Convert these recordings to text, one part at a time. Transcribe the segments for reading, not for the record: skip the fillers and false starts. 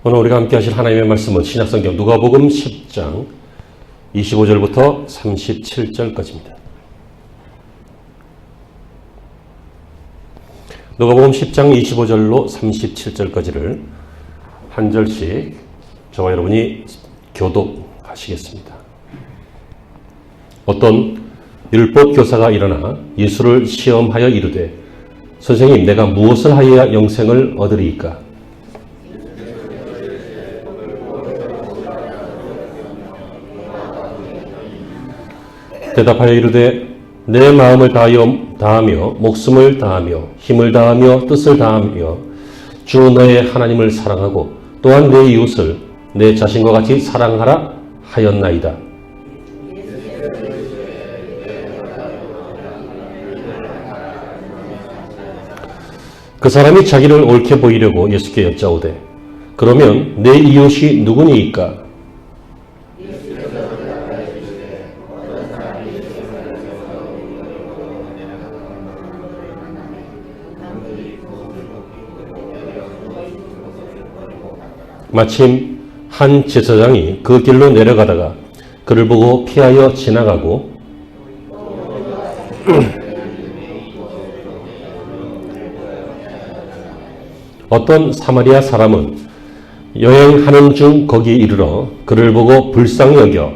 오늘 우리가 함께 하실 하나님의 말씀은 신약성경 누가복음 10장 25절부터 37절까지입니다. 누가복음 10장 25절로 37절까지를 한 절씩 저와 여러분이 교독하시겠습니다. 어떤 율법 교사가 일어나 예수를 시험하여 이르되 선생님, 내가 무엇을 하여야 영생을 얻으리이까? 대답하여 이르되 내 마음을 다하며 목숨을 다하며 힘을 다하며 뜻을 다하며 주 너의 하나님을 사랑하고 또한 내 이웃을 내 자신과 같이 사랑하라 하였나이다. 그 사람이 자기를 옳게 보이려고 예수께 여짜오되 그러면 내 이웃이 누구니이까? 마침 한 제사장이 그 길로 내려가다가 그를 보고 피하여 지나가고 어떤 사마리아 사람은 여행하는 중 거기 이르러 그를 보고 불쌍히 여겨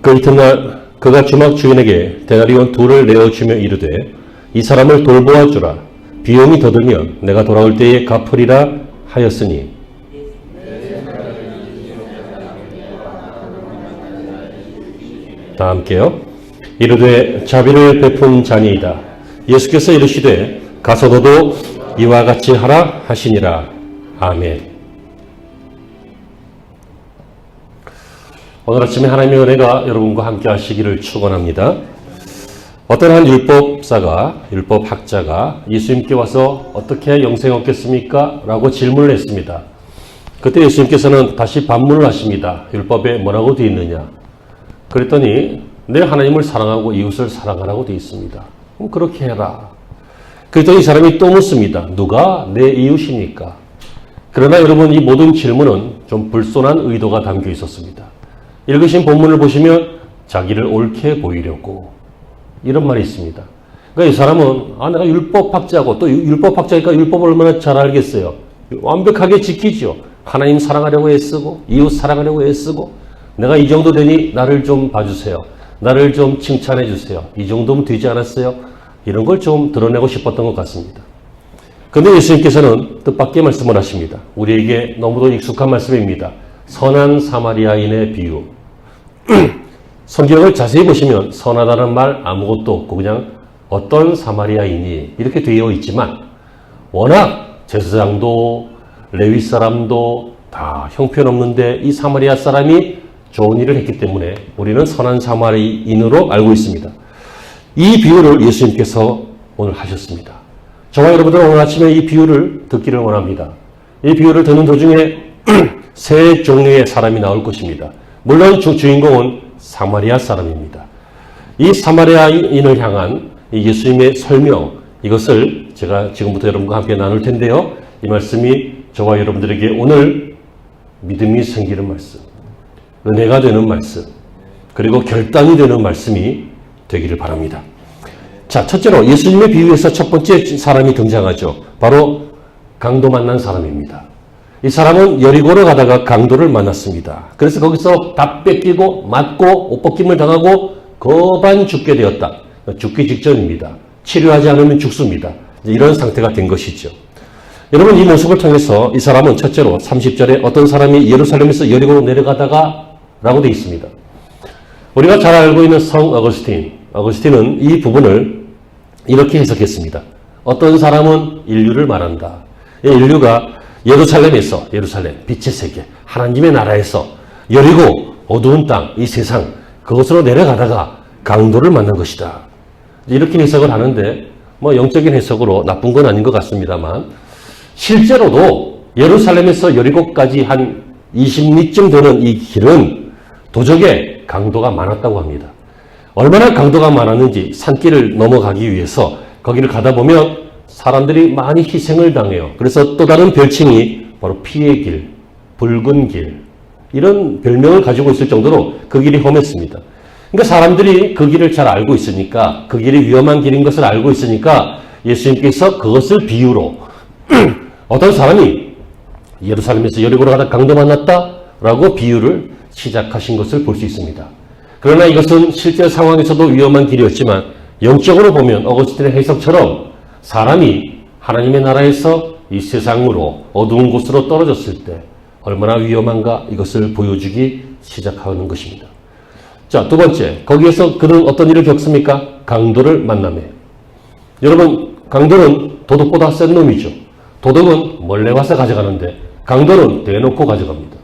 그 이튿날 그가 주막 주인에게 데나리온 2를 내어주며 이르되 이 사람을 돌보아 주라. 비용이 더 들면 내가 돌아올 때에 갚으리라 하였으니 다 함께요. 이르되 자비를 베푼 자니이다. 예수께서 이르시되 가서 너도 이와 같이 하라 하시니라. 아멘. 오늘 아침에 하나님의 은혜가 여러분과 함께 하시기를 축원합니다. 어떤 한 율법학자가 예수님께 와서 어떻게 영생 얻겠습니까? 라고 질문을 했습니다. 그때 예수님께서는 다시 반문을 하십니다. 율법에 뭐라고 되어 있느냐? 그랬더니 내 하나님을 사랑하고 이웃을 사랑하라고 되어 있습니다. 그럼 그렇게 해라. 그랬더니 이 사람이 또 묻습니다. 누가 내 이웃입니까? 그러나 여러분, 이 모든 질문은 좀 불손한 의도가 담겨 있었습니다. 읽으신 본문을 보시면 자기를 옳게 보이려고 이런 말이 있습니다. 그러니까 이 사람은 내가 율법학자고 또 율법학자니까 율법을 얼마나 잘 알겠어요. 완벽하게 지키죠. 하나님 사랑하려고 애쓰고 이웃 사랑하려고 애쓰고 내가 이 정도 되니 나를 좀 봐주세요. 나를 좀 칭찬해 주세요. 이 정도면 되지 않았어요? 이런 걸 좀 드러내고 싶었던 것 같습니다. 그런데 예수님께서는 뜻밖의 말씀을 하십니다. 우리에게 너무도 익숙한 말씀입니다. 선한 사마리아인의 비유. 성경을 자세히 보시면 선하다는 말 아무것도 없고 그냥 어떤 사마리아인이 이렇게 되어 있지만 워낙 제사장도 레위 사람도 다 형편없는데 이 사마리아 사람이 좋은 일을 했기 때문에 우리는 선한 사마리아인으로 알고 있습니다. 이 비유를 예수님께서 오늘 하셨습니다. 저와 여러분들은 오늘 아침에 이 비유를 듣기를 원합니다. 이 비유를 듣는 도중에 세 종류의 사람이 나올 것입니다. 물론 주인공은 사마리아 사람입니다. 이 사마리아인을 향한 예수님의 설명, 이것을 제가 지금부터 여러분과 함께 나눌 텐데요. 이 말씀이 저와 여러분들에게 오늘 믿음이 생기는 말씀, 은혜가 되는 말씀, 그리고 결단이 되는 말씀이 되기를 바랍니다. 자, 첫째로 예수님의 비유에서 첫 번째 사람이 등장하죠. 바로 강도 만난 사람입니다. 이 사람은 여리고로 가다가 강도를 만났습니다. 그래서 거기서 다 뺏기고 맞고 옷벗김을 당하고 거반 죽게 되었다. 죽기 직전입니다. 치료하지 않으면 죽습니다. 이런 상태가 된 것이죠. 여러분, 이 모습을 통해서 이 사람은 첫째로 30절에 어떤 사람이 예루살렘에서 여리고로 내려가다가 라고 되어 있습니다. 우리가 잘 알고 있는 성 어거스틴은 이 부분을 이렇게 해석했습니다. 어떤 사람은 인류를 말한다. 이 인류가 예루살렘, 빛의 세계, 하나님의 나라에서 여리고 어두운 땅, 이 세상, 그것으로 내려가다가 강도를 만난 것이다. 이렇게 해석을 하는데 영적인 해석으로 나쁜 건 아닌 것 같습니다만 실제로도 예루살렘에서 여리고까지 한 20리쯤 되는 이 길은 도적의 강도가 많았다고 합니다. 얼마나 강도가 많았는지 산길을 넘어가기 위해서 거기를 가다 보면 사람들이 많이 희생을 당해요. 그래서 또 다른 별칭이 바로 피의 길, 붉은 길, 이런 별명을 가지고 있을 정도로 그 길이 험했습니다. 그러니까 사람들이 그 길을 잘 알고 있으니까, 그 길이 위험한 길인 것을 알고 있으니까 예수님께서 그것을 비유로 어떤 사람이 예루살렘에서 여리고로 가다 강도 만났다라고 비유를 시작하신 것을 볼 수 있습니다. 그러나 이것은 실제 상황에서도 위험한 길이었지만 영적으로 보면 어거스틴의 해석처럼 사람이 하나님의 나라에서 이 세상으로 어두운 곳으로 떨어졌을 때 얼마나 위험한가, 이것을 보여주기 시작하는 것입니다. 자, 두 번째, 거기에서 그는 어떤 일을 겪습니까? 강도를 만나며. 여러분, 강도는 도둑보다 센 놈이죠. 도둑은 몰래 와서 가져가는데 강도는 대놓고 가져갑니다.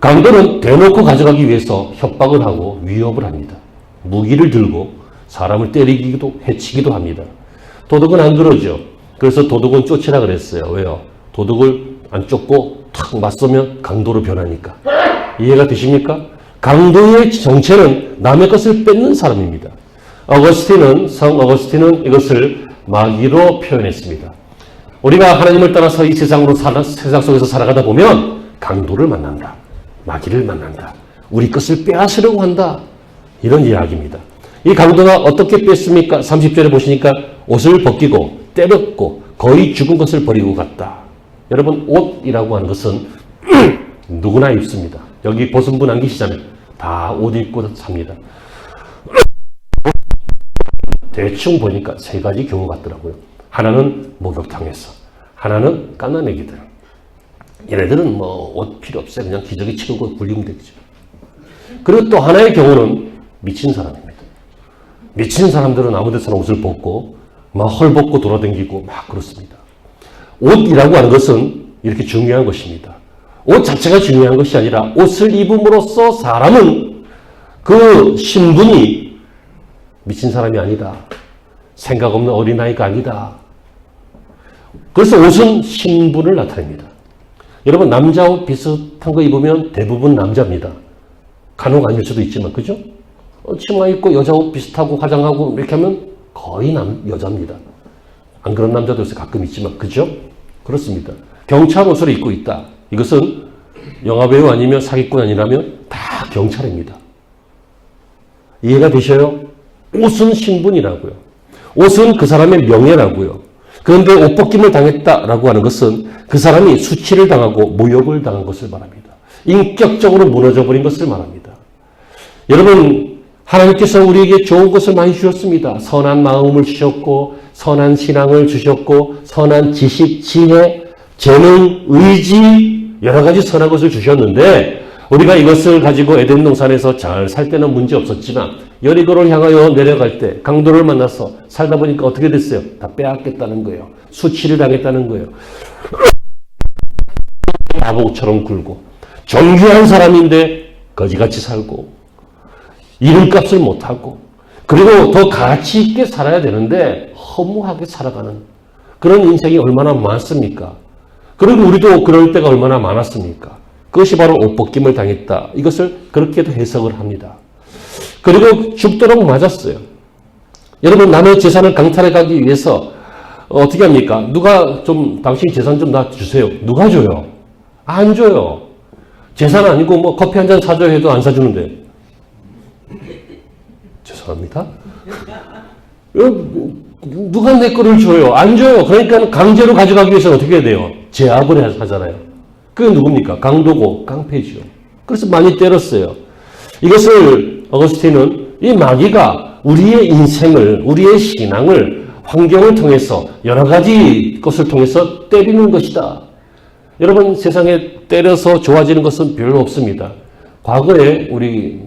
강도는 대놓고 가져가기 위해서 협박을 하고 위협을 합니다. 무기를 들고 사람을 때리기도 해치기도 합니다. 도둑은 안 그러죠. 그래서 도둑은 쫓으라 그랬어요. 왜요? 도둑을 안 쫓고 탁 맞서면 강도로 변하니까. 이해가 되십니까? 강도의 정체는 남의 것을 뺏는 사람입니다. 성 어거스틴은 이것을 마귀로 표현했습니다. 우리가 하나님을 따라서 이 세상 속에서 살아가다 보면 강도를 만난다. 마귀를 만난다. 우리 것을 빼앗으려고 한다. 이런 이야기입니다. 이 강도가 어떻게 뺐습니까? 30절에 보시니까 옷을 벗기고 때렸고 거의 죽은 것을 버리고 갔다. 여러분, 옷이라고 하는 것은 누구나 입습니다. 여기 벗은 분 안 계시잖아요. 다 옷 입고 삽니다. 대충 보니까 세 가지 경우 같더라고요. 하나는 목욕탕에서, 하나는 갓난애기들. 얘네들은 뭐 옷 필요 없어요. 그냥 기저귀 채우고 굴리면 되겠죠. 그리고 또 하나의 경우는 미친 사람입니다. 미친 사람들은 아무 데서나 옷을 벗고 막 헐벗고 돌아다니고 막 그렇습니다. 옷이라고 하는 것은 이렇게 중요한 것입니다. 옷 자체가 중요한 것이 아니라 옷을 입음으로써 사람은 그 신분이 미친 사람이 아니다. 생각 없는 어린아이가 아니다. 그래서 옷은 신분을 나타냅니다. 여러분, 남자 옷 비슷한 거 입으면 대부분 남자입니다. 간혹 아닐 수도 있지만, 그죠? 치마 입고 여자 옷 비슷하고 화장하고 이렇게 하면 거의 여자입니다. 안 그런 남자도 요새 가끔 있지만, 그죠? 그렇습니다. 경찰 옷을 입고 있다. 이것은 영화배우 아니면 사기꾼 아니라면 다 경찰입니다. 이해가 되셔요? 옷은 신분이라고요. 옷은 그 사람의 명예라고요. 그런데 옷 벗김을 당했다라고 하는 것은 그 사람이 수치를 당하고 모욕을 당한 것을 말합니다. 인격적으로 무너져버린 것을 말합니다. 여러분, 하나님께서 우리에게 좋은 것을 많이 주셨습니다. 선한 마음을 주셨고, 선한 신앙을 주셨고, 선한 지식, 지혜, 재능, 의지, 여러 가지 선한 것을 주셨는데, 우리가 이것을 가지고 에덴 동산에서 잘 살 때는 문제 없었지만, 여리고를 향하여 내려갈 때 강도를 만나서 살다 보니까 어떻게 됐어요? 다 빼앗겠다는 거예요. 수치를 당했다는 거예요. 바보처럼 굴고, 존귀한 사람인데 거지같이 살고, 이름값을 못하고, 그리고 더 가치 있게 살아야 되는데 허무하게 살아가는 그런 인생이 얼마나 많습니까? 그리고 우리도 그럴 때가 얼마나 많았습니까? 그것이 바로 옷 벗김을 당했다. 이것을 그렇게도 해석을 합니다. 그리고 죽도록 맞았어요. 여러분, 남의 재산을 강탈해 가기 위해서 어떻게 합니까? 누가 좀 당신 재산 좀 나 주세요. 누가 줘요? 안 줘요. 재산 아니고 뭐 커피 한 잔 사줘야 해도 안 사주는데. 죄송합니다. 누가 내 거를 줘요? 안 줘요. 그러니까 강제로 가져가기 위해서는 어떻게 해야 돼요? 제압을 하잖아요. 그게 누굽니까? 강도고 깡패죠. 그래서 많이 때렸어요. 이것을 어거스틴은 이 마귀가 우리의 인생을, 우리의 신앙을 환경을 통해서 여러 가지 것을 통해서 때리는 것이다. 여러분, 세상에 때려서 좋아지는 것은 별로 없습니다. 과거에 우리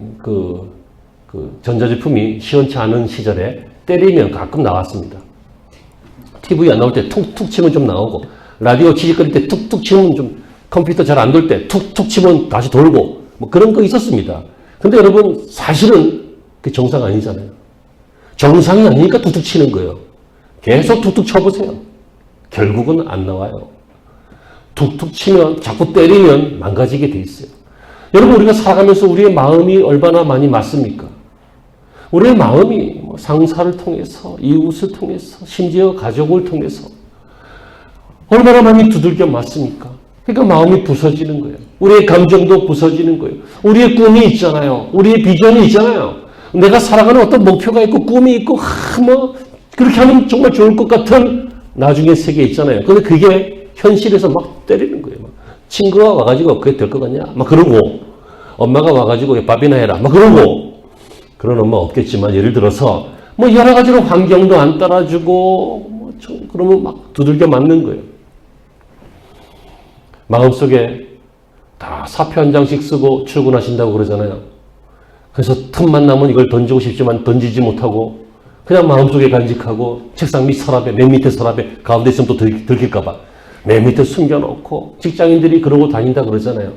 전자제품이 시원치 않은 시절에 때리면 가끔 나왔습니다. TV 안 나올 때 툭툭 치면 좀 나오고, 라디오 지직거릴 때 툭툭 치면 좀, 컴퓨터 잘 안 돌 때 툭툭 치면 다시 돌고, 뭐 그런 거 있었습니다. 근데 여러분, 사실은 그게 정상 아니잖아요. 정상이 아니니까 툭툭 치는 거예요. 계속 툭툭 쳐보세요. 결국은 안 나와요. 툭툭 치면, 자꾸 때리면 망가지게 돼 있어요. 여러분, 우리가 살아가면서 우리의 마음이 얼마나 많이 맞습니까? 우리의 마음이 상사를 통해서, 이웃을 통해서, 심지어 가족을 통해서 얼마나 많이 두들겨 맞습니까? 그러니까 마음이 부서지는 거예요. 우리의 감정도 부서지는 거예요. 우리의 꿈이 있잖아요. 우리의 비전이 있잖아요. 내가 살아가는 어떤 목표가 있고 꿈이 있고 그렇게 하면 정말 좋을 것 같은 나중에 세계 있잖아요. 근데 그게 현실에서 막 때리는 거예요. 막 친구가 와가지고 그게 될 것 같냐? 막 그러고 엄마가 와가지고 밥이나 해라. 막 그러고 그런 엄마 없겠지만 예를 들어서 여러 가지로 환경도 안 따라주고 그러면 막 두들겨 맞는 거예요. 마음속에 다 사표 한 장씩 쓰고 출근하신다고 그러잖아요. 그래서 틈만 나면 이걸 던지고 싶지만 던지지 못하고 그냥 마음속에 간직하고 책상 밑 서랍에, 맨 밑에 서랍에 가운데 있으면 또 들킬까봐 맨 밑에 숨겨놓고 직장인들이 그러고 다닌다 그러잖아요.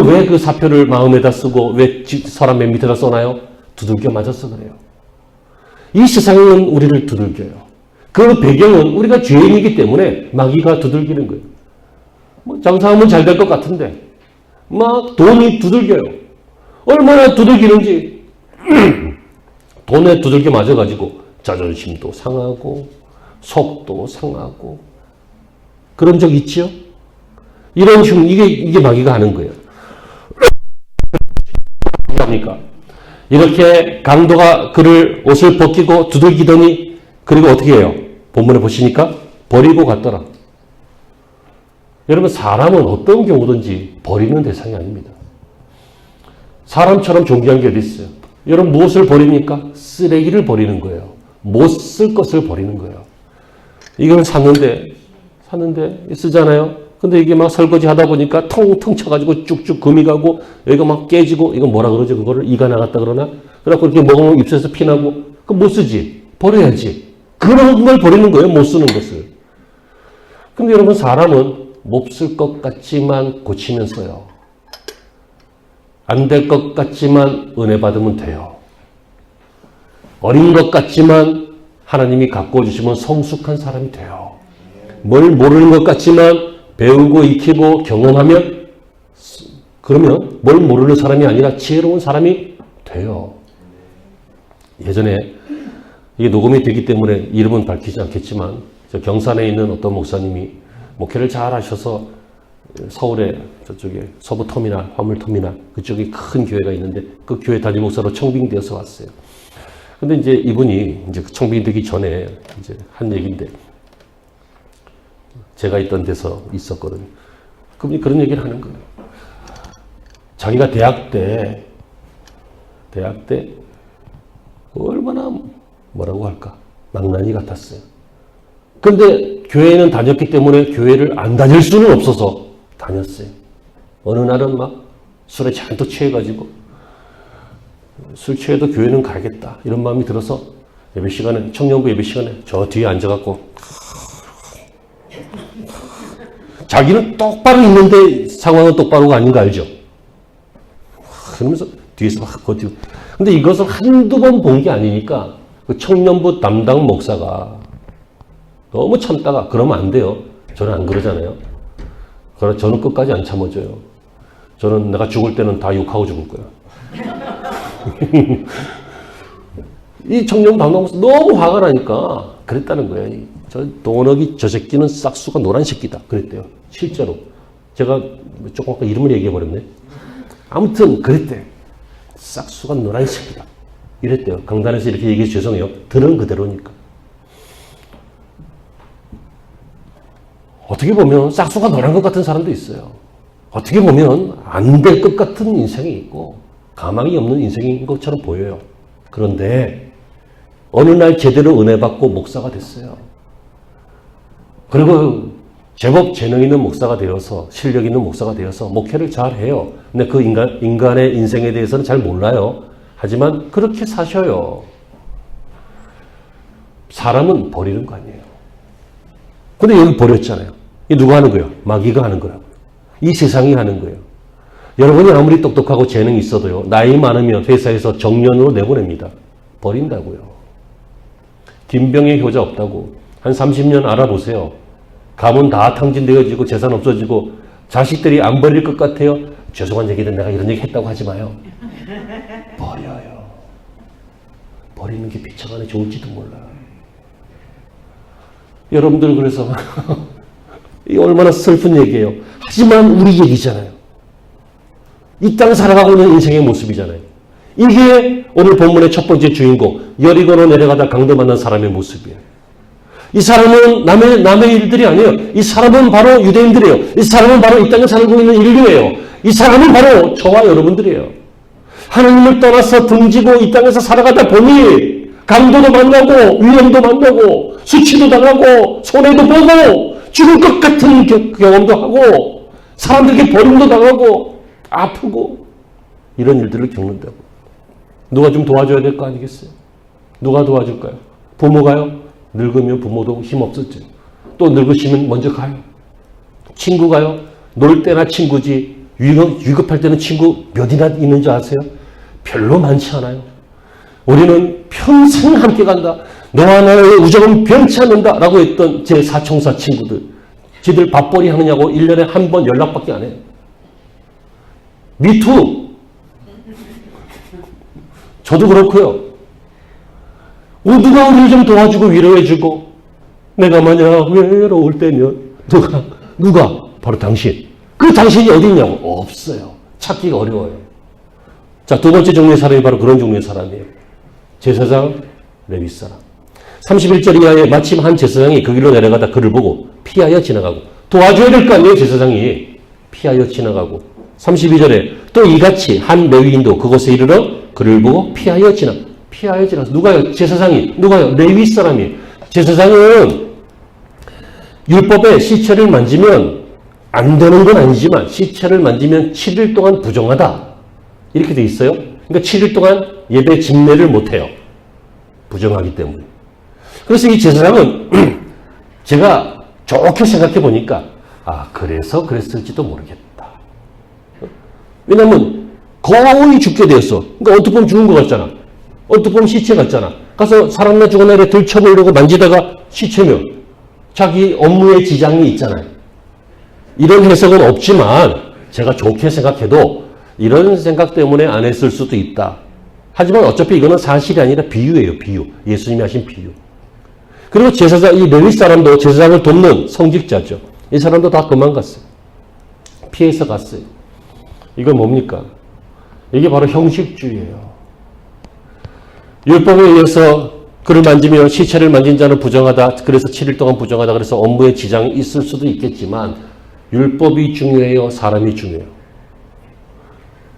왜 그 사표를 마음에다 쓰고 왜 서랍 맨 밑에다 써놔요? 두들겨 맞아서 그래요. 이 세상은 우리를 두들겨요. 그 배경은 우리가 죄인이기 때문에 마귀가 두들기는 거예요. 장사하면 잘 될 것 같은데 막 돈이 두들겨요. 얼마나 두들기는지 돈에 두들겨 맞아가지고 자존심도 상하고 속도 상하고 그런 적 있죠? 이런 이게 마귀가 하는 거예요. 그러니까 이렇게 강도가 그를 옷을 벗기고 두들기더니 그리고 어떻게 해요? 본문에 보시니까 버리고 갔더라. 여러분 사람은 어떤 경우든지 버리는 대상이 아닙니다. 사람처럼 존귀한 게 어디 있어요? 여러분 무엇을 버립니까? 쓰레기를 버리는 거예요. 못 쓸 것을 버리는 거예요. 이걸 샀는데 쓰잖아요. 근데 이게 막 설거지 하다 보니까 텅텅 쳐가지고 쭉쭉 금이 가고 여기가 막 깨지고 이건 뭐라 그러죠? 그거를 이가 나갔다 그러나? 그래갖고 이렇게 먹으면 입술에서 피나고 그거 못 쓰지. 버려야지. 그런 걸 버리는 거예요. 못 쓰는 것을. 근데 여러분 사람은 못 쓸 것 같지만 고치면서요. 안 될 것 같지만 은혜 받으면 돼요. 어린 것 같지만 하나님이 가꾸어 주시면 성숙한 사람이 돼요. 뭘 모르는 것 같지만 배우고 익히고 경험하면 그러면 뭘 모르는 사람이 아니라 지혜로운 사람이 돼요. 예전에 이게 녹음이 되기 때문에 이름은 밝히지 않겠지만 저 경산에 있는 어떤 목사님이 목회를 잘 하셔서 서울에 저쪽에 서부터미널, 화물터미널 그쪽에 큰 교회가 있는데 그 교회 담임 목사로 청빙되어서 왔어요. 근데 이제 이분이 이제 청빙되기 전에 이제 한 얘기인데 제가 있던 데서 있었거든요. 그분이 그런 얘기를 하는 거예요. 자기가 대학 때 얼마나 뭐라고 할까 망나니 같았어요. 근데 교회는 다녔기 때문에 교회를 안 다닐 수는 없어서 다녔어요. 어느 날은 막 술에 잔뜩 취해가지고 술 취해도 교회는 가야겠다 이런 마음이 들어서 예배 시간에 청년부 예배 시간에 저 뒤에 앉아갖고 자기는 똑바로 있는데 상황은 똑바로가 아닌 거 알죠? 그러면서 뒤에서 막 버티고 근데 이것을 한두 번 본 게 아니니까 그 청년부 담당 목사가 너무 참다가 그러면 안 돼요. 저는 안 그러잖아요. 그러나 저는 끝까지 안 참아줘요. 저는 내가 죽을 때는 다 욕하고 죽을 거야. 이 청년 담당목사 너무 화가 나니까 그랬다는 거예요. 저 도너기 저 새끼는 싹수가 노란 새끼다. 그랬대요. 실제로. 제가 조금 아까 이름을 얘기해버렸네. 아무튼 그랬대. 싹수가 노란 새끼다. 이랬대요. 강단에서 이렇게 얘기해서 죄송해요. 들은 그대로니까. 어떻게 보면 싹수가 노란 것 같은 사람도 있어요. 어떻게 보면 안 될 것 같은 인생이 있고 가망이 없는 인생인 것처럼 보여요. 그런데 어느 날 제대로 은혜 받고 목사가 됐어요. 그리고 제법 재능 있는 목사가 되어서 실력 있는 목사가 되어서 목회를 잘 해요. 근데 그 인간의 인생에 대해서는 잘 몰라요. 하지만 그렇게 사셔요. 사람은 버리는 거 아니에요. 근데 여기 버렸잖아요. 이 누가 하는 거예요? 마귀가 하는 거라고요. 이 세상이 하는 거예요. 여러분이 아무리 똑똑하고 재능이 있어도요. 나이 많으면 회사에서 정년으로 내보냅니다. 버린다고요. 김병의 효자 없다고. 한 30년 알아보세요. 가문 다 탕진되어지고 재산 없어지고 자식들이 안 버릴 것 같아요. 죄송한 얘기든 내가 이런 얘기 했다고 하지 마요. 버려요. 버리는 게 비참하네 좋을지도 몰라. 여러분들 그래서 이 얼마나 슬픈 얘기예요. 하지만 우리 얘기잖아요. 이 땅 살아가고 있는 인생의 모습이잖아요. 이게 오늘 본문의 첫 번째 주인공 여리고로 내려가다 강도 만난 사람의 모습이에요. 이 사람은 남의 일들이 아니에요. 이 사람은 바로 유대인들이에요. 이 사람은 바로 이 땅에 살고 있는 인류예요. 이 사람은 바로 저와 여러분들이에요. 하나님을 떠나서 등지고 이 땅에서 살아가다 보니 강도도 만나고 위험도 만나고 수치도 당하고 손해도 보고 죽을 것 같은 경험도 하고 사람들에게 버림도 당하고 아프고 이런 일들을 겪는다고. 누가 좀 도와줘야 될 거 아니겠어요? 누가 도와줄까요? 부모가요? 늙으면 부모도 힘없었죠. 또 늙으시면 먼저 가요. 친구가요? 놀 때나 친구지 위급할 때는 친구 몇이나 있는 줄 아세요? 별로 많지 않아요. 우리는 평생 함께 간다. 너와 나의 우정은 변치 않는다 라고 했던 제 사총사 친구들. 지들 밥벌이 하느냐고 1년에 한 번 연락밖에 안 해요. 미투. 저도 그렇고요. 누가 우리를 좀 도와주고 위로해주고 내가 만약 외로울 때면 누가? 바로 당신. 그 당신이 어디 있냐고? 없어요. 찾기가 어려워요. 자, 두 번째 종류의 사람이 바로 그런 종류의 사람이에요. 제사장, 레위 사람. 31절 이하에 마침 한 제사장이 그 길로 내려가다 그를 보고 피하여 지나가고 도와줘야 될 거 아니에요. 제사장이 피하여 지나가고 32절에 또 이같이 한 레위인도 그곳에 이르러 그를 보고 피하여 지나가서 누가요? 제사장이. 누가요? 레위 사람이. 제사장은 율법에 시체를 만지면 안 되는 건 아니지만 시체를 만지면 7일 동안 부정하다. 이렇게 돼 있어요. 그러니까 7일 동안 예배 집례를 못해요. 부정하기 때문에. 그래서 이 제사장은 제가 좋게 생각해 보니까 그래서 그랬을지도 모르겠다. 왜냐하면 거의 죽게 되었어. 그러니까 어떻게 보면 죽은 것 같잖아. 어떻게 보면 시체 같잖아. 가서 사람나 죽은 애를 들쳐보려고 만지다가 시체면 자기 업무에 지장이 있잖아요. 이런 해석은 없지만 제가 좋게 생각해도 이런 생각 때문에 안 했을 수도 있다. 하지만 어차피 이거는 사실이 아니라 비유예요. 비유. 예수님이 하신 비유. 그리고 제사장, 이 레위 사람도 제사장을 돕는 성직자죠. 이 사람도 다 도망갔어요. 피해서 갔어요. 이건 뭡니까? 이게 바로 형식주의예요. 율법에 의해서 그를 만지면 시체를 만진 자는 부정하다. 그래서 7일 동안 부정하다. 그래서 업무에 지장이 있을 수도 있겠지만 율법이 중요해요? 사람이 중요해요?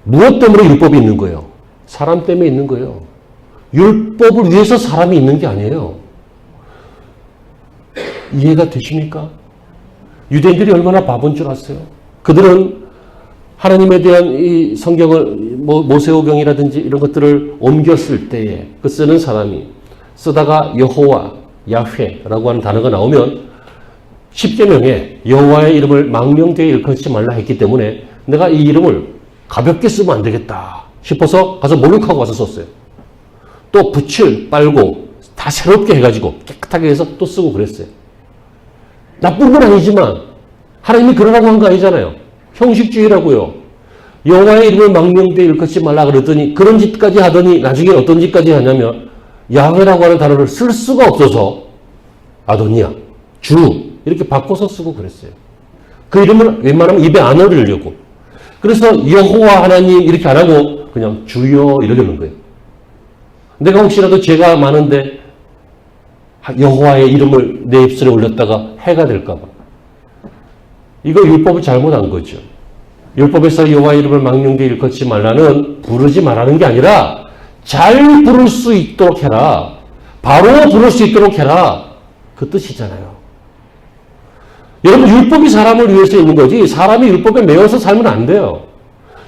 무엇 때문에 율법이 있는 거예요? 사람 때문에 있는 거예요. 율법을 위해서 사람이 있는 게 아니에요. 이해가 되십니까? 유대인들이 얼마나 바본 줄 아세요? 그들은 하나님에 대한 이 성경을 모세오경이라든지 이런 것들을 옮겼을 때에 그 쓰는 사람이 쓰다가 여호와, 야훼라고 하는 단어가 나오면 10계명에 여호와의 이름을 망명되어 일컫지 말라 했기 때문에 내가 이 이름을 가볍게 쓰면 안 되겠다 싶어서 가서 목욕하고 와서 썼어요. 또 붓을 빨고 다 새롭게 해가지고 깨끗하게 해서 또 쓰고 그랬어요. 나쁜 건 아니지만 하나님이 그러라고 한 거 아니잖아요. 형식주의라고요. 여호와의 이름을 망명되어 일컫지 말라 그랬더니 그런 짓까지 하더니 나중에 어떤 짓까지 하냐면 야훼라고 하는 단어를 쓸 수가 없어서 아도니아, 주 이렇게 바꿔서 쓰고 그랬어요. 그 이름을 웬만하면 입에 안 오르려고. 그래서 여호와 하나님 이렇게 안 하고 그냥 주여 이러려는 거예요. 내가 혹시라도 죄가 많은데 여호와의 이름을 내 입술에 올렸다가 해가 될까 봐. 이거 율법을 잘못한 거죠. 율법에서 여호와의 이름을 망령되이 일컫지 말라는 부르지 말라는 게 아니라 잘 부를 수 있도록 해라. 바로 부를 수 있도록 해라. 그 뜻이잖아요. 여러분 율법이 사람을 위해서 있는 거지 사람이 율법에 매여서 살면 안 돼요.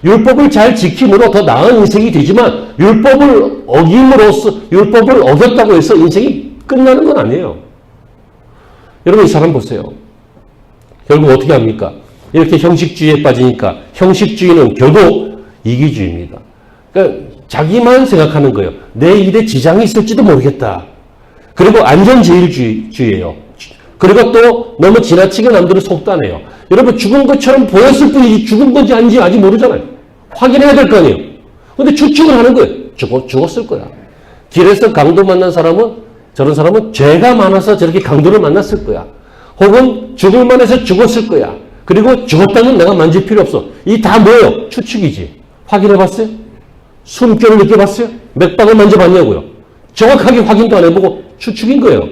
율법을 잘 지킴으로 더 나은 인생이 되지만 율법을 어김으로써 율법을 어겼다고 해서 인생이 끝나는 건 아니에요. 여러분 이 사람 보세요. 결국 어떻게 합니까? 이렇게 형식주의에 빠지니까 형식주의는 결국 이기주의입니다. 그러니까 자기만 생각하는 거예요. 내 일에 지장이 있을지도 모르겠다. 그리고 안전제일주의예요. 그리고 또 너무 지나치게 남들을 속단해요. 여러분 죽은 것처럼 보였을 뿐이지 죽은 건지 아닌지 아직 모르잖아요. 확인해야 될 거 아니에요. 근데 추측을 하는 거예요. 죽었을 거야. 길에서 강도 만난 사람은 저런 사람은 죄가 많아서 저렇게 강도를 만났을 거야. 혹은 죽을 만해서 죽었을 거야. 그리고 죽었다면 내가 만질 필요 없어. 이 다 뭐예요? 추측이지. 확인해봤어요? 숨결을 느껴봤어요? 맥박을 만져봤냐고요? 정확하게 확인도 안 해보고 추측인 거예요.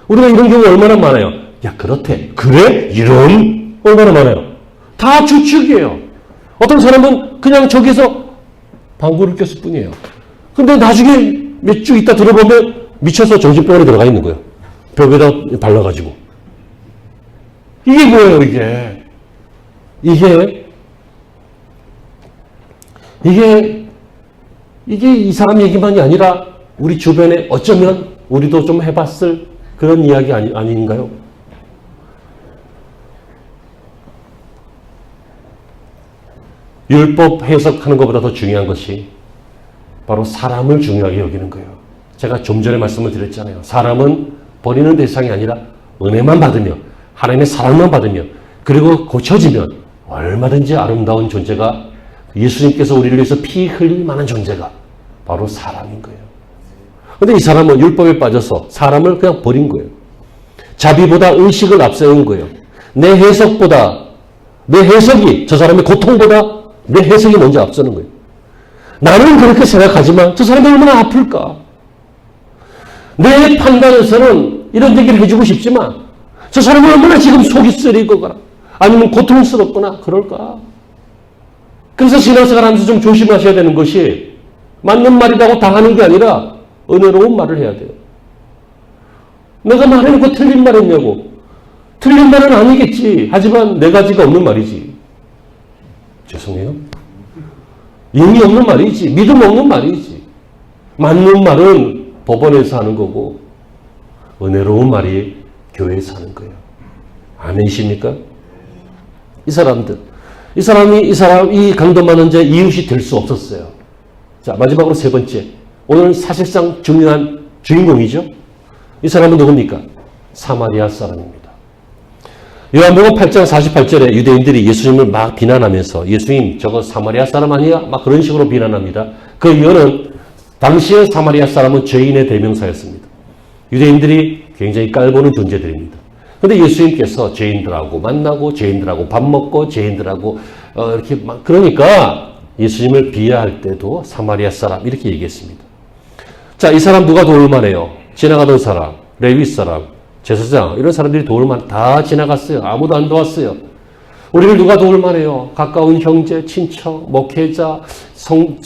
우리가 이런 경우 얼마나 많아요? 야, 그렇대. 그래? 이런? 얼마나 많아요? 다 추측이에요. 어떤 사람은 그냥 저기서 방구를 꼈을 뿐이에요. 근데 나중에 몇 주 있다 들어보면 미쳐서 정신병원에 들어가 있는 거예요. 벽에다 발라가지고. 이게 뭐예요, 이게? 이게 이 사람 얘기만이 아니라 우리 주변에 어쩌면 우리도 좀 해봤을 그런 이야기 아닌가요? 율법 해석하는 것보다 더 중요한 것이 바로 사람을 중요하게 여기는 거예요. 제가 좀 전에 말씀을 드렸잖아요. 사람은 버리는 대상이 아니라 은혜만 받으며 하나님의 사랑만 받으며 그리고 고쳐지면 얼마든지 아름다운 존재가 예수님께서 우리를 위해서 피 흘릴 만한 존재가 바로 사람인 거예요. 그런데 이 사람은 율법에 빠져서 사람을 그냥 버린 거예요. 자비보다 의식을 앞세운 거예요. 내 해석이 저 사람의 고통보다 내 해석이 먼저 앞서는 거예요. 나는 그렇게 생각하지만 저 사람이 얼마나 아플까? 내 판단에서는 이런 얘기를 해주고 싶지만 저 사람이 얼마나 지금 속이 쓰리거나 아니면 고통스럽거나 그럴까? 그래서 신앙생활 하면서 좀 조심하셔야 되는 것이 맞는 말이라고 다 하는 게 아니라 은혜로운 말을 해야 돼요. 내가 말해놓고 틀린 말 했냐고. 틀린 말은 아니겠지. 하지만 네 가지가 없는 말이지. 죄송해요. 의미 없는 말이지. 믿음 없는 말이지. 맞는 말은 법원에서 하는 거고 은혜로운 말이 교회에서 하는 거예요. 아멘이십니까? 이 강도 많은 자 이웃이 될 수 없었어요. 자, 마지막으로 세 번째. 오늘 사실상 중요한 주인공이죠. 이 사람은 누굽니까? 사마리아 사람입니다. 요한복음 8장 48절에 유대인들이 예수님을 막 비난하면서 예수님 저거 사마리아 사람 아니야? 막 그런 식으로 비난합니다. 그 이유는 당시의 사마리아 사람은 죄인의 대명사였습니다. 유대인들이 굉장히 깔보는 존재들입니다. 그런데 예수님께서 죄인들하고 만나고 죄인들하고 밥 먹고 죄인들하고 이렇게 막 그러니까 예수님을 비하할 때도 사마리아 사람 이렇게 얘기했습니다. 자, 이 사람 누가 도울 만해요? 지나가던 사람, 레위 사람, 제사장 이런 사람들이 도울 만 다 지나갔어요. 아무도 안 도왔어요. 우리를 누가 도울 만해요? 가까운 형제, 친척, 목회자,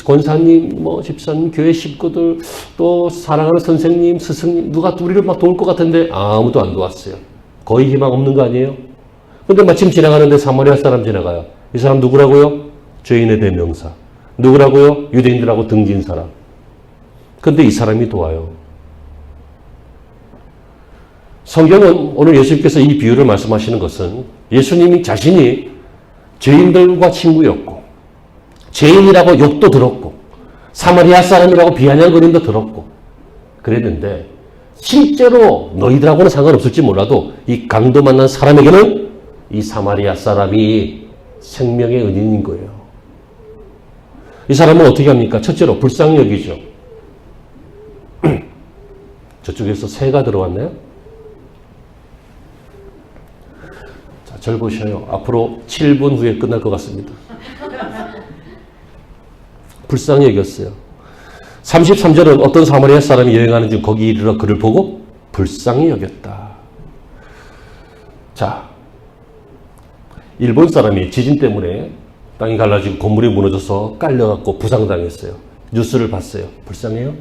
권사님, 집사님, 교회 식구들, 또 사랑하는 선생님, 스승님 누가 우리를 막 도울 것 같은데 아무도 안 도왔어요. 거의 희망 없는 거 아니에요? 근데 마침 지나가는데 사마리아 사람 지나가요. 이 사람 누구라고요? 죄인의 대명사. 누구라고요? 유대인들하고 등진 사람. 근데 이 사람이 도와요. 성경은 오늘 예수님께서 이 비유를 말씀하시는 것은 예수님이 자신이 죄인들과 친구였고 죄인이라고 욕도 들었고 사마리아 사람이라고 비아냥거림도 들었고 그랬는데 실제로 너희들하고는 상관없을지 몰라도 이 강도 만난 사람에게는 이 사마리아 사람이 생명의 은인인 거예요. 이 사람은 어떻게 합니까? 첫째로 불쌍히 여기죠. 저쪽에서 새가 들어왔나요? 자, 절 보셔요. 앞으로 7분 후에 끝날 것 같습니다. 불쌍히 여겼어요. 33절은 어떤 사마리아 사람이 여행하는 중 거기 이르러 그를 보고 불쌍히 여겼다. 자, 일본 사람이 지진 때문에 땅이 갈라지고 건물이 무너져서 깔려갖고 부상당했어요. 뉴스를 봤어요. 불쌍해요?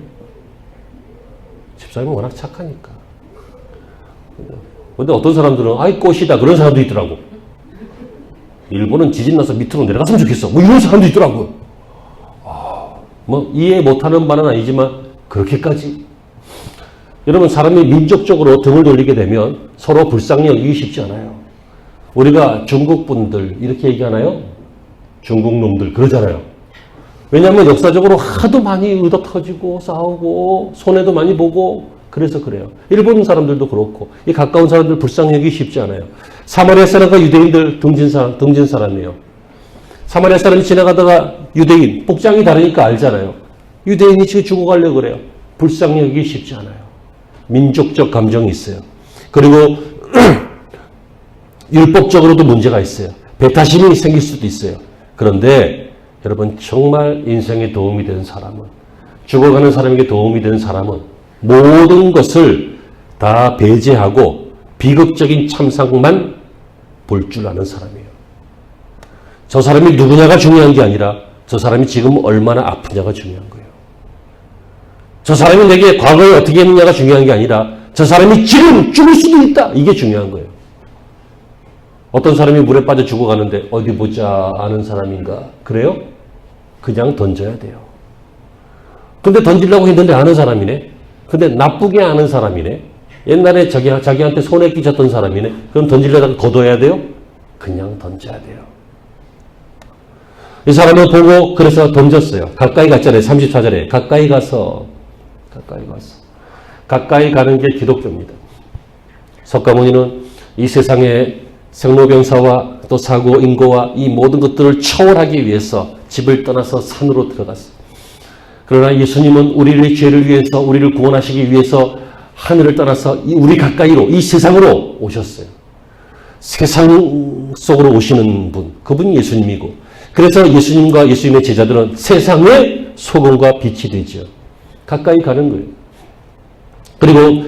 집사님은 워낙 착하니까. 근데 어떤 사람들은 아이 꽃이다 그런 사람도 있더라고. 일본은 지진 나서 밑으로 내려갔으면 좋겠어. 이런 사람도 있더라고요. 이해 못하는 바는 아니지만 그렇게까지. 여러분 사람이 민족적으로 등을 돌리게 되면 서로 불쌍히 여기기 쉽지 않아요. 우리가 중국 분들 이렇게 얘기하나요? 중국 놈들 그러잖아요. 왜냐하면 역사적으로 하도 많이 의도 터지고 싸우고 손해도 많이 보고 그래서 그래요. 일본 사람들도 그렇고 이 가까운 사람들 불쌍히 여기기 쉽지 않아요. 사마리아 사람과 유대인들 등진 사람이에요. 사마리아 사람이 지나가다가 유대인 복장이 다르니까 알잖아요. 유대인이 지금 죽어가려고 그래요. 불쌍히 여기기 쉽지 않아요. 민족적 감정이 있어요. 그리고 율법적으로도 문제가 있어요. 배타심이 생길 수도 있어요. 그런데 여러분 정말 인생에 도움이 되는 사람은, 죽어가는 사람에게 도움이 되는 사람은 모든 것을 다 배제하고 비극적인 참상만 볼 줄 아는 사람이에요. 저 사람이 누구냐가 중요한 게 아니라 저 사람이 지금 얼마나 아프냐가 중요한 거예요. 저 사람이 내게 과거에 어떻게 했느냐가 중요한 게 아니라 저 사람이 지금 죽을 수도 있다. 이게 중요한 거예요. 어떤 사람이 물에 빠져 죽어가는데 어디 보자 아는 사람인가? 그래요? 그냥 던져야 돼요. 근데 던지려고 했는데 아는 사람이네? 근데 나쁘게 아는 사람이네? 옛날에 자기한테 손에 끼쳤던 사람이네? 그럼 던지려다가 걷어야 돼요? 그냥 던져야 돼요. 이 사람은 보고 그래서 던졌어요. 가까이 갔잖아요. 34절에. 가까이 가서. 가까이 가는 게 기독교입니다. 석가모니는 이 세상의 생로병사와 또 사고, 인고와 이 모든 것들을 초월하기 위해서 집을 떠나서 산으로 들어갔어요. 그러나 예수님은 우리의 죄를 위해서, 우리를 구원하시기 위해서 하늘을 떠나서 우리 가까이로, 이 세상으로 오셨어요. 세상 속으로 오시는 분, 그분이 예수님이고, 그래서 예수님과 예수님의 제자들은 세상의 소금과 빛이 되죠. 가까이 가는 거예요. 그리고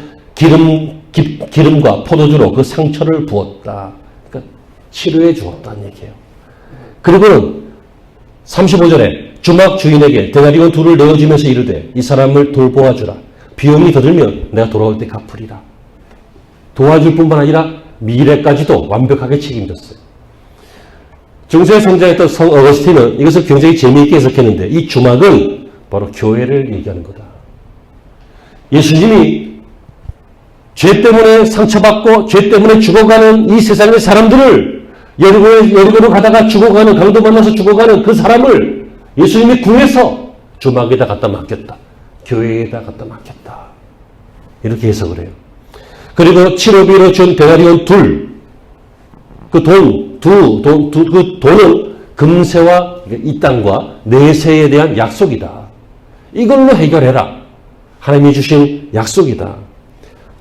기름과 포도주로 그 상처를 부었다. 그러니까 치료해 주었다는 얘기예요. 그리고는 35절에 주막 주인에게 대나리온 둘을 내어주면서 이르되 이 사람을 돌보아주라. 비용이 더 들면 내가 돌아올 때 갚으리라. 도와줄 뿐만 아니라 미래까지도 완벽하게 책임졌어요. 중세에 성장했던 성 어거스틴은 이것을 굉장히 재미있게 해석했는데 이 주막은 바로 교회를 얘기하는 거다. 예수님이 죄 때문에 상처받고 죄 때문에 죽어가는 이 세상의 사람들을 여리고로 가다가 죽어가는, 강도 만나서 죽어가는 그 사람을 예수님이 구해서 주막에다 갖다 맡겼다. 교회에다 갖다 맡겼다. 이렇게 해석을 해요. 그리고 치료비로 준 데나리온 둘, 그 돈은 금세와 이 땅과 내세에 대한 약속이다. 이걸로 해결해라. 하나님이 주신 약속이다.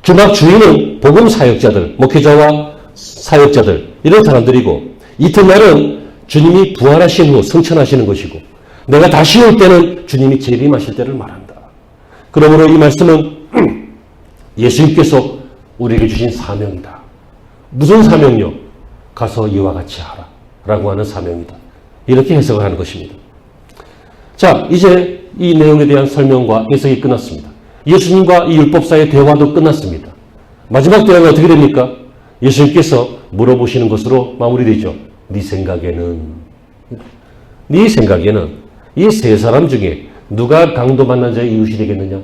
주막 주인은 복음 사역자들, 목회자와 사역자들, 이런 사람들이고, 이튿날은 주님이 부활하신 후 승천하시는 것이고, 내가 다시 올 때는 주님이 재림하실 때를 말한다. 그러므로 이 말씀은 예수님께서 우리에게 주신 사명이다. 무슨 사명요? 가서 이와 같이 하라. 라고 하는 사명이다. 이렇게 해석을 하는 것입니다. 자, 이제 이 내용에 대한 설명과 해석이 끝났습니다. 예수님과 이 율법사의 대화도 끝났습니다. 마지막 대화가 어떻게 됩니까? 예수님께서 물어보시는 것으로 마무리되죠. 네 생각에는 이 세 사람 중에 누가 강도 만난 자의 이웃이 되겠느냐?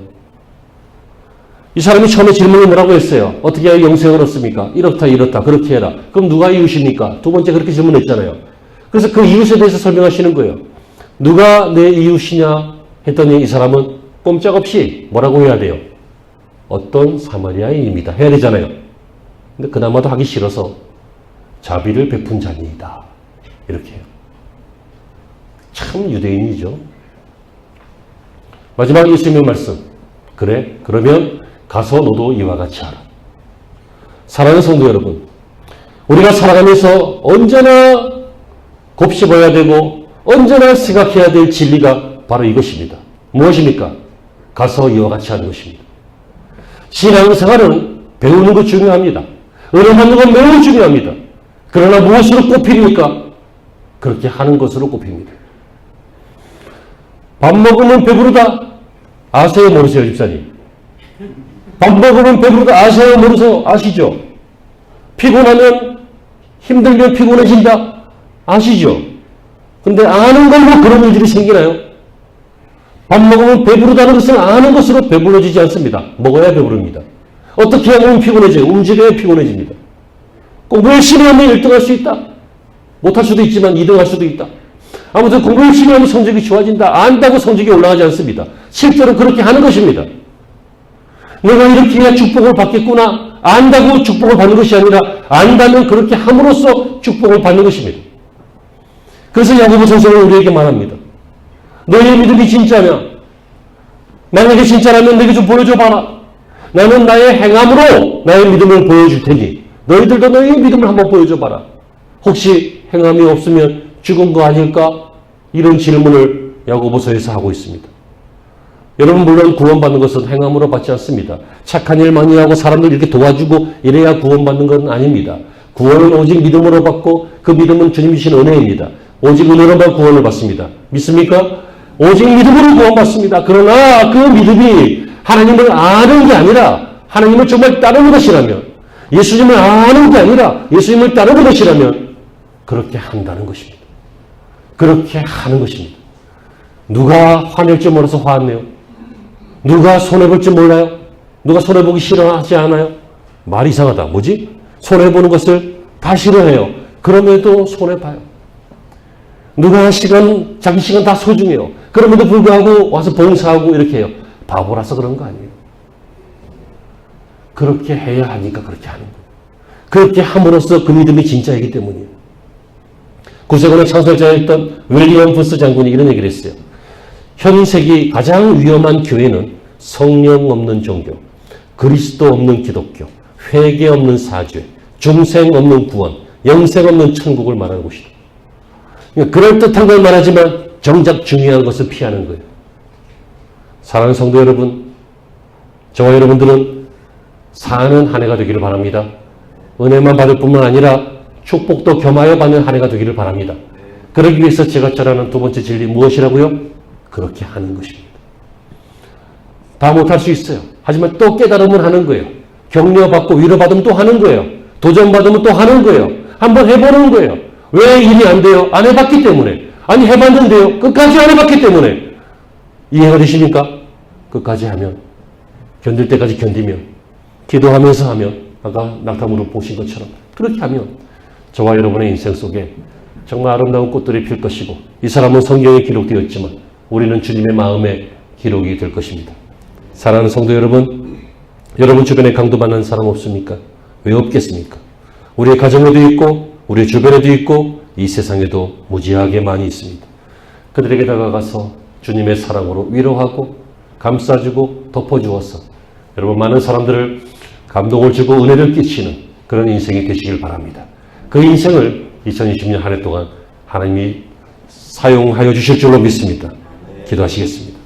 이 사람이 처음에 질문을 뭐라고 했어요? 어떻게 해야 영생을 얻습니까? 이렇다 그렇게 해라. 그럼 누가 이웃입니까? 두 번째 그렇게 질문했잖아요. 그래서 그 이웃에 대해서 설명하시는 거예요. 누가 내 이웃이냐 했더니 이 사람은 꼼짝없이 뭐라고 해야 돼요? 어떤 사마리아인입니다. 해야 되잖아요. 근데 그나마도 하기 싫어서 자비를 베푼 자니이다. 이렇게 해요. 참 유대인이죠. 마지막 예수님의 말씀. 그래, 그러면 가서 너도 이와 같이 하라. 사랑하는 성도 여러분, 우리가 살아가면서 언제나 곱씹어야 되고 언제나 생각해야 될 진리가 바로 이것입니다. 무엇입니까? 가서 이와 같이 하는 것입니다. 신앙생활은 배우는 것 중요합니다. 은혜 받는 건 매우 중요합니다. 그러나 무엇으로 꼽힙니까? 그렇게 하는 것으로 꼽힙니다. 밥 먹으면 배부르다. 아세요, 모르세요, 집사님? 밥 먹으면 배부르다. 아세요, 모르세요? 아시죠? 피곤하면, 힘들면 피곤해진다. 아시죠? 근데 아는 걸로 그런 일들이 생기나요? 밥 먹으면 배부르다는 것은 아는 것으로 배불러지지 않습니다. 먹어야 배부릅니다. 어떻게 하면 피곤해져요? 움직여야 피곤해집니다. 공부 열심히 하면 1등할 수 있다. 못할 수도 있지만 2등할 수도 있다. 아무튼 공부 열심히 하면 성적이 좋아진다. 안다고 성적이 올라가지 않습니다. 실제로 그렇게 하는 것입니다. 내가 이렇게 해야 축복을 받겠구나. 안다고 축복을 받는 것이 아니라 안다면 그렇게 함으로써 축복을 받는 것입니다. 그래서 야고보 선생은 우리에게 말합니다. 너희의 믿음이 진짜면 만약에 진짜라면 내게 좀 보여줘봐라. 나는 나의 행함으로 나의 믿음을 보여줄 테니 너희들도 너희의 믿음을 한번 보여줘봐라. 혹시 행함이 없으면 죽은 거 아닐까? 이런 질문을 야고보서에서 하고 있습니다. 여러분, 물론 구원받는 것은 행함으로 받지 않습니다. 착한 일 많이 하고 사람들 이렇게 도와주고 이래야 구원받는 건 아닙니다. 구원은 오직 믿음으로 받고 그 믿음은 주님이 주신 은혜입니다. 오직 은혜로만 구원을 받습니다. 믿습니까? 오직 믿음으로 구원받습니다. 그러나 그 믿음이 하나님을 아는 게 아니라 하나님을 정말 따르는 것이라면, 예수님을 아는 게 아니라 예수님을 따르는 것이라면 그렇게 한다는 것입니다. 그렇게 하는 것입니다. 누가 화낼 줄 몰라서 화내요? 누가 손해볼 줄 몰라요? 누가 손해보기 싫어하지 않아요? 말이 이상하다. 뭐지? 손해보는 것을 다 싫어해요. 그럼에도 손해봐요. 누가 자기 시간 다 소중해요. 그럼에도 불구하고 와서 봉사하고 이렇게 해요. 바보라서 그런 거 아니에요. 그렇게 해야 하니까 그렇게 하는 거예요. 그렇게 함으로써 그 믿음이 진짜이기 때문이에요. 구세군의 창설자였던 윌리엄 부스 장군이 이런 얘기를 했어요. 현 세기 가장 위험한 교회는 성령 없는 종교, 그리스도 없는 기독교, 회개 없는 사죄, 중생 없는 구원, 영생 없는 천국을 말하는 곳이다. 그러니까 그럴듯한 걸 말하지만 정작 중요한 것을 피하는 거예요. 사랑하는 성도 여러분, 저와 여러분들은 사는 한 해가 되기를 바랍니다. 은혜만 받을 뿐만 아니라 축복도 겸하여 받는 한 해가 되기를 바랍니다. 그러기 위해서 제가 전하는 두 번째 진리 무엇이라고요? 그렇게 하는 것입니다. 다 못할 수 있어요. 하지만 또 깨달음을 하는 거예요. 격려받고 위로받으면 또 하는 거예요. 도전받으면 또 하는 거예요. 한번 해보는 거예요. 왜 일이 안 돼요? 안 해봤기 때문에. 아니 해봤는데요. 끝까지 안 해봤기 때문에. 이해가 되십니까? 끝까지 하면, 견딜 때까지 견디면, 기도하면서 하면, 아까 낙타무로 보신 것처럼 그렇게 하면 저와 여러분의 인생 속에 정말 아름다운 꽃들이 필 것이고, 이 사람은 성경에 기록되어 있지만 우리는 주님의 마음에 기록이 될 것입니다. 사랑하는 성도 여러분, 여러분 주변에 강도받는 사람 없습니까? 왜 없겠습니까? 우리의 가정에도 있고 우리의 주변에도 있고 이 세상에도 무지하게 많이 있습니다. 그들에게 다가가서 주님의 사랑으로 위로하고 감싸주고 덮어주어서 여러분 많은 사람들을 감동을 주고 은혜를 끼치는 그런 인생이 되시길 바랍니다. 그 인생을 2020년 한 해 동안 하나님이 사용하여 주실 줄로 믿습니다. 기도하시겠습니다.